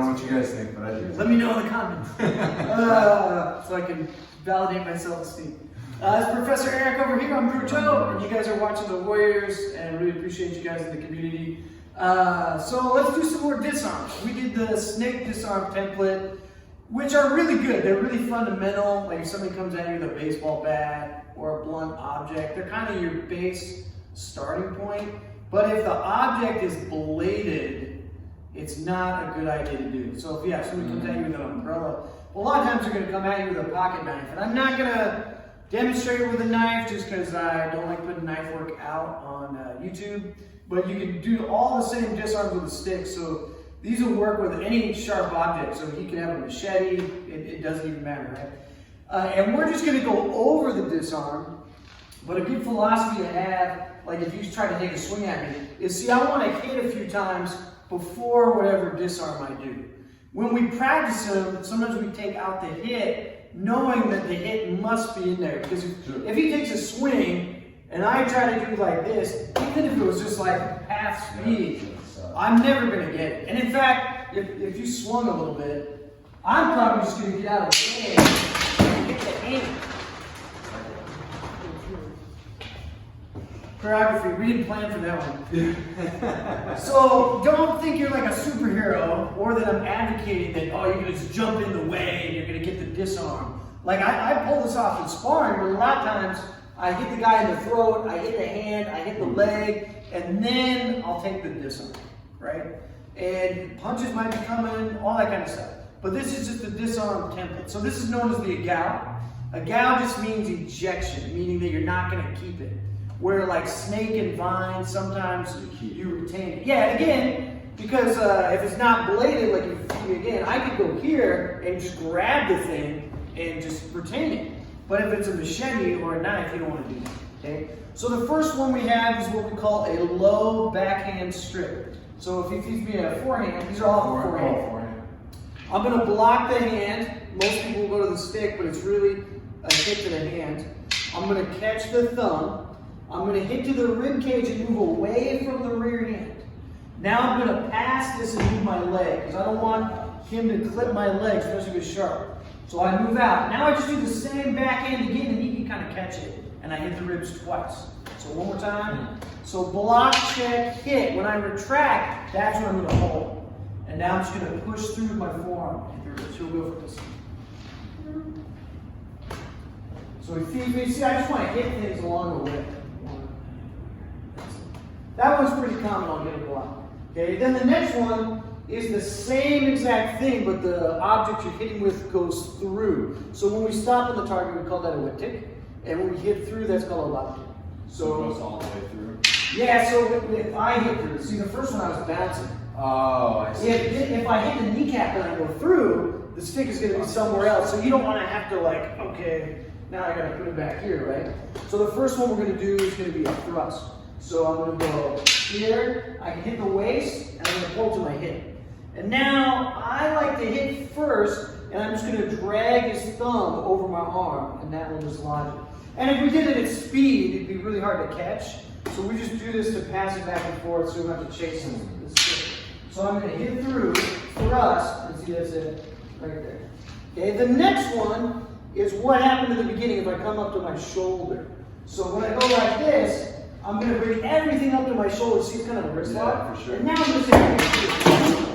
know what you guys think, but I do. Let me know in the comments so I can validate my self-esteem. It's Professor Eric over here. I'm Bruto, and you guys are watching the Warriors, and I really appreciate you guys in the community. So let's do some more disarms. We did the snake disarm template, which are really good. They're really fundamental. Like if somebody comes at you with a baseball bat or a blunt object, they're kind of your base starting point. But if the object is bladed, it's not a good idea to do. So if somebody comes at you with an umbrella, well, a lot of times they're going to come at you with a pocket knife. And I'm not going to demonstrate it with a knife just because I don't like putting knife work out on YouTube. But you can do all the same disarms with a stick. So these will work with any sharp object. So you can have a machete, it doesn't even matter, right? And we're just going to go over the disarm. But a good philosophy to have, like if you try to take a swing at me, is see, I want to hit a few times before whatever disarm I do. When we practice them, sometimes we take out the hit, knowing that the hit must be in there. Because if he takes a swing, and I try to do like this, even if it was just like half speed, I'm never going to get it. And in fact, if you swung a little bit, I'm probably just going to get out of the way and hit the hand. Choreography, we didn't plan for that one. So don't think you're like a superhero or that I'm advocating that, oh, you're going to just jump in the way and you're going to get the disarm. Like I pull this off in sparring, but a lot of times I hit the guy in the throat, I hit the hand, I hit the leg, and then I'll take the disarm, right? And punches might be coming, all that kind of stuff. But this is just the disarm template. So this is known as the Agaw. Agaw just means ejection, meaning that you're not going to keep it. Where like snake and vine, sometimes you retain it. Yeah, again, because if it's not bladed, like again, I could go here and just grab the thing and just retain it. But if it's a machete or a knife, you don't want to do that, okay? So the first one we have is what we call a low backhand strip. So if he feeds me a forehand, these are all forehand. I'm going to block the hand. Most people will go to the stick, but it's really a hit to the hand. I'm going to catch the thumb. I'm going to hit to the rib cage and move away from the rear hand. Now I'm going to pass this and move my leg because I don't want him to clip my leg, especially if it's sharp. So I move out. Now I just do the same backhand again and he can kind of catch it. And I hit the ribs twice. So one more time. So block, check, hit. When I retract, that's when I'm going to hold. And now I'm just going to push through with my forearm. Hit the ribs. He'll go for this. So if you see, I just want to hit things along the way. That one's pretty common, I'll get a block. Okay, then the next one is the same exact thing, but the object you're hitting with goes through. So when we stop on the target, we call that a whip-tick. And when we hit through, that's called a lob-tick. So it goes all the way through? Yeah, so if I hit through, see the first one I was bouncing. Oh, I see. If I hit the kneecap and I go through, the stick is going to be somewhere else. So you don't want to have to like, okay, now I got to put it back here, right? So the first one we're going to do is going to be a thrust. So I'm going to go here, I can hit the waist, and I'm going to pull to my hip. And now I like to hit first, and I'm just going to drag his thumb over my arm, and that will just lodge it. And if we did it at speed, it'd be really hard to catch. So we just do this to pass it back and forth so we don't have to chase him. So I'm going to hit through, thrust, and see that's it right there. Okay, the next one is what happened at the beginning if I come up to my shoulder. So when I go like this, I'm going to bring everything up to my shoulder. See, it's kind of a wrist lock. Yeah, for sure. And now I'm going to say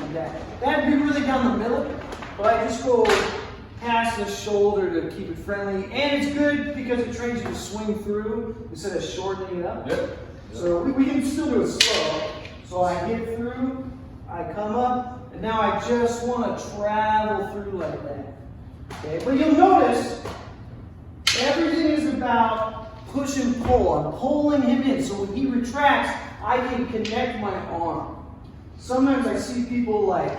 like that. That'd be really down the middle, but I just go past the shoulder to keep it friendly. And it's good because it trains you to swing through instead of shortening it up. Yep. So we can still do it slow. So I hit through, I come up, and now I just want to travel through like that. Okay, but you'll notice everything is about push and pull. I'm pulling him in. So when he retracts, I can connect my arm. Sometimes I see people like,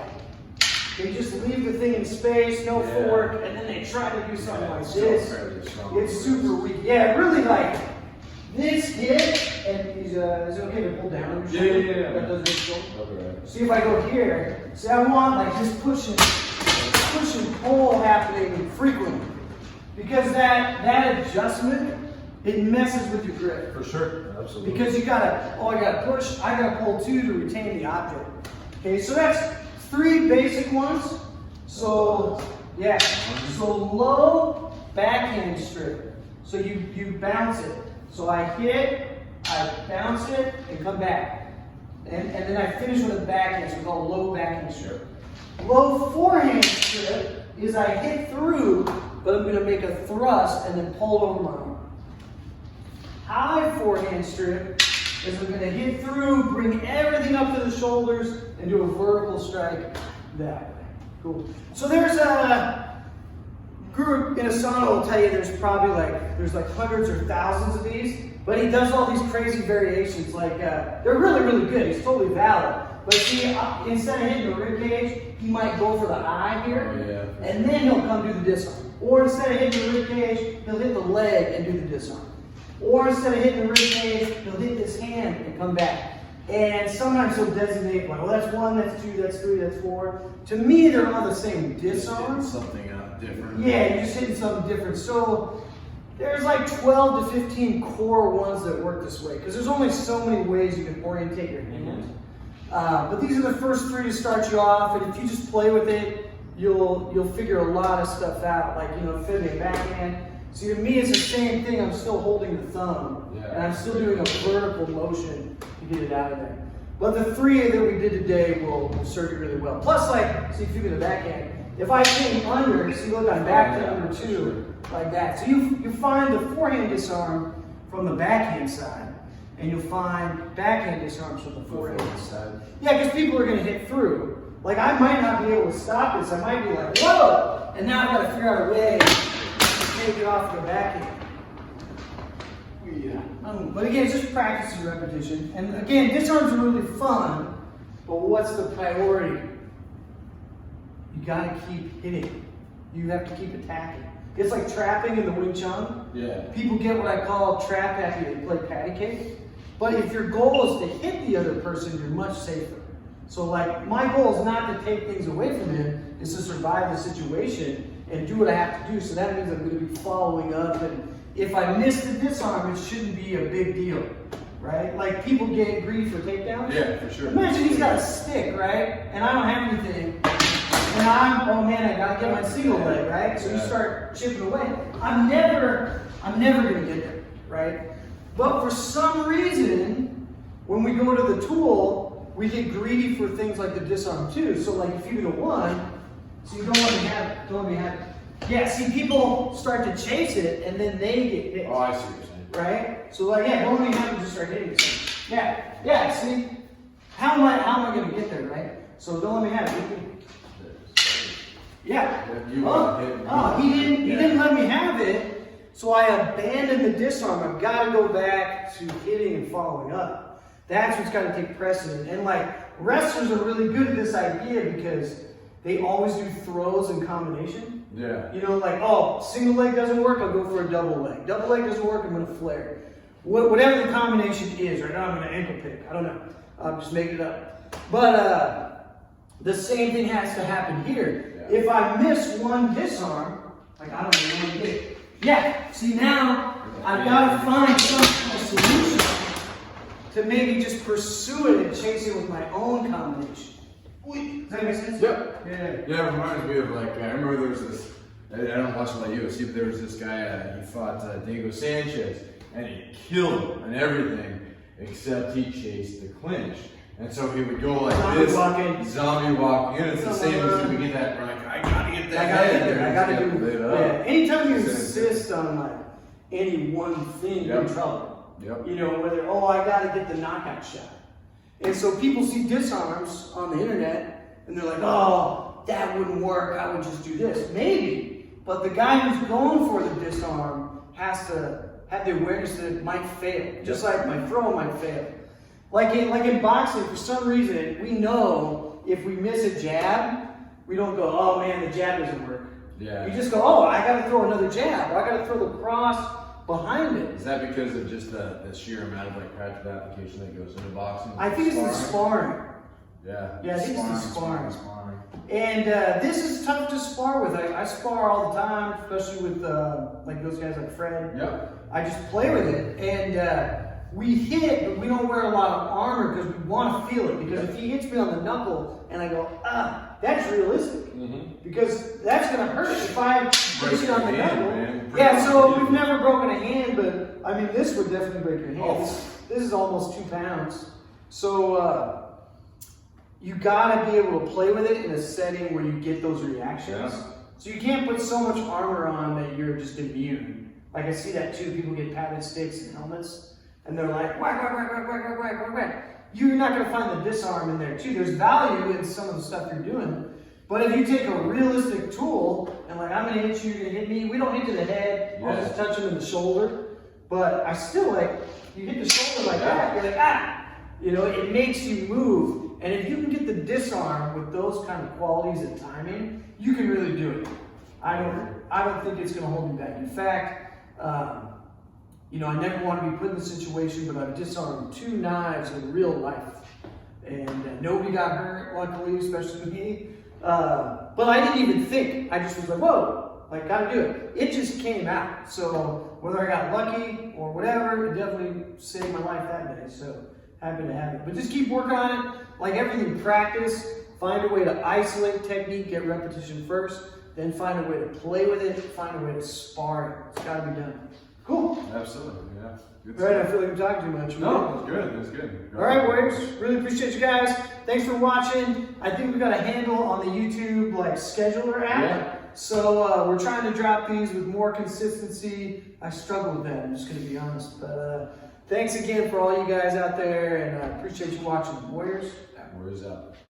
they just leave the thing in space, no fork, and then they try to do something like this. It's super weak. Yeah, really like this hit, and is it okay to pull down? Yeah. That doesn't okay. See if I go here. See, I want like this push and pull happening frequently. Because that adjustment, it messes with your grip. For sure, absolutely. Because you gotta, I gotta push, I gotta pull too to retain the object. Okay, so that's 3 basic ones. So, yeah. So low backhand strip. So you bounce it. So I hit, I bounce it, and come back. And then I finish with a backhand, so it's called low backhand strip. Low forehand strip is I hit through, but I'm going to make a thrust and then pull over my arm. High forehand strip is I'm going to hit through, bring everything up to the shoulders, and do a vertical strike that way. Cool. So there's a group, Inosanto will tell you there's probably there's hundreds or thousands of these, but he does all these crazy variations. They're really, really good. He's totally valid. But see, instead of hitting the rib cage, he might go for the eye here, and then he'll come do the disarm. Or instead of hitting the rib cage, he'll hit the leg and do the disarm. Or instead of hitting the rib cage, he'll hit this hand and come back. And sometimes he'll designate, well, that's 1, that's 2, that's 3, that's 4. To me, they're all the same disarms. Something different. Yeah, you're just hitting something different. So there's 12 to 15 core ones that work this way, because there's only so many ways you can orientate your hand. But these are the first 3 to start you off, and if you just play with it, you'll figure a lot of stuff out, fitting a backhand. See, to me, it's the same thing. I'm still holding the thumb, and I'm still doing a vertical motion to get it out of there. But the 3 that we did today will serve you really well. Plus, see, if you get a backhand, if I came under, see, look, I'm back to under 2, like that. So you find the forehand disarm from the backhand side, and you'll find backhand disarms from the forehand side. Yeah, because people are going to hit through. I might not be able to stop this. I might be like, whoa! And now I've got to figure out a way to take it off the backhand. But again, it's just practice and repetition. And again, disarms are really fun, but what's the priority? You got to keep hitting. You have to keep attacking. It's like trapping in the Wing Chun. Yeah. People get what I call trap after they play patty cake. But if your goal is to hit the other person, you're much safer. So my goal is not to take things away from him, it's to survive the situation and do what I have to do. So that means I'm going to be following up, and if I miss the disarm, it shouldn't be a big deal, right? People get greedy for takedowns. Yeah, for sure. Imagine he's got a stick, right? And I don't have anything. And oh man, I gotta get my single leg, right? So you start chipping away. I'm never gonna get there, right? But for some reason, when we go to the tool, we get greedy for things like the disarm too. So if you do a 1, so you don't let me have it. Yeah, see, people start to chase it and then they get hit. Oh, I see what you're saying. Right? So don't let me have it, just start hitting something. Yeah, see? How am I gonna get there, right? So don't let me have it. Yeah. He didn't let me have it, so I abandoned the disarm. I've got to go back to hitting and following up. That's what's got to take precedent. And wrestlers are really good at this idea because they always do throws in combination. Yeah. Single leg doesn't work, I'll go for a double leg. Double leg doesn't work, I'm going to flare. Whatever the combination is, right now I'm going to ankle pick. I don't know. I'm just making it up. But the same thing has to happen here. Yeah. If I miss one disarm, I don't know when to get it. Yeah, see now, I've got to find some kind of solution to maybe just pursue it and chase it with my own combination. Does that make sense? Yep. Yeah, it reminds me of I remember there was this, I don't watch a lot of UFC, but there was this guy, he fought Diego Sanchez, and he killed him and everything, except he chased the clinch. And so he would go like zombie walking in. It's the same as if we get that, we're like, I gotta get that head. I gotta do it. Yeah. Anytime you insist on any one thing, you're in trouble. Yep. Whether, I gotta get the knockout shot. And so people see disarms on the internet and they're like, oh, that wouldn't work, I would just do this. Maybe, but the guy who's going for the disarm has to have the awareness that it might fail, just like my throw might fail. Like in boxing, for some reason, we know if we miss a jab, we don't go, oh man, the jab doesn't work. Yeah. You just go, oh, I gotta throw another jab, or I gotta throw the cross behind it. Is that because of just the sheer amount of practical application that goes into boxing? I think it's the sparring. Yeah. Yeah, I think it's the sparring. And this is tough to spar with. I spar all the time, especially with those guys like Fred. Yep. I just play with it, and we hit, but we don't wear a lot of armor because we want to feel it. Because if he hits me on the knuckle and I go, that's realistic. Because that's going to hurt if I push it on the knuckle. Yeah, so we've never broken a hand, but I mean, this would definitely break your hand. This is almost 2 pounds. So you got to be able to play with it in a setting where you get those reactions. So you can't put so much armor on that you're just immune. Like I see that too, people get padded sticks and helmets, and they're like, whack, whack, whack, whack, whack, whack, whack, whack. You're not going to find the disarm in there too. There's value in some of the stuff you're doing. But if you take a realistic tool and like, I'm gonna hit you, you're gonna hit me, we don't hit to the head, I'll just touch him in the shoulder. But I still like, you hit the shoulder like that, you're like, ah! You know, it makes you move. And if you can get the disarm with those kind of qualities and timing, you can really do it. I don't think it's gonna hold you back. In fact, you know, I never want to be put in the situation, but I've disarmed 2 knives in real life. And nobody got hurt, luckily, especially me. But I didn't even think. I just was like, whoa, like, gotta do it. It just came out. So whether I got lucky or whatever, it definitely saved my life that day. So happy to have it. But just keep working on it. Like everything, practice. Find a way to isolate technique, get repetition first. Then find a way to play with it. Find a way to spar it. It's gotta be done. Cool. Absolutely, yeah. Good All right, I feel like I'm talking too much. No, that's good. That's good. All right, Warriors. Really appreciate you guys. Thanks for watching. I think we got a handle on the YouTube like scheduler app. Yeah. So we're trying to drop these with more consistency. I struggle with that, I'm just going to be honest. But thanks again for all you guys out there, and I appreciate you watching. Warriors. Warriors out.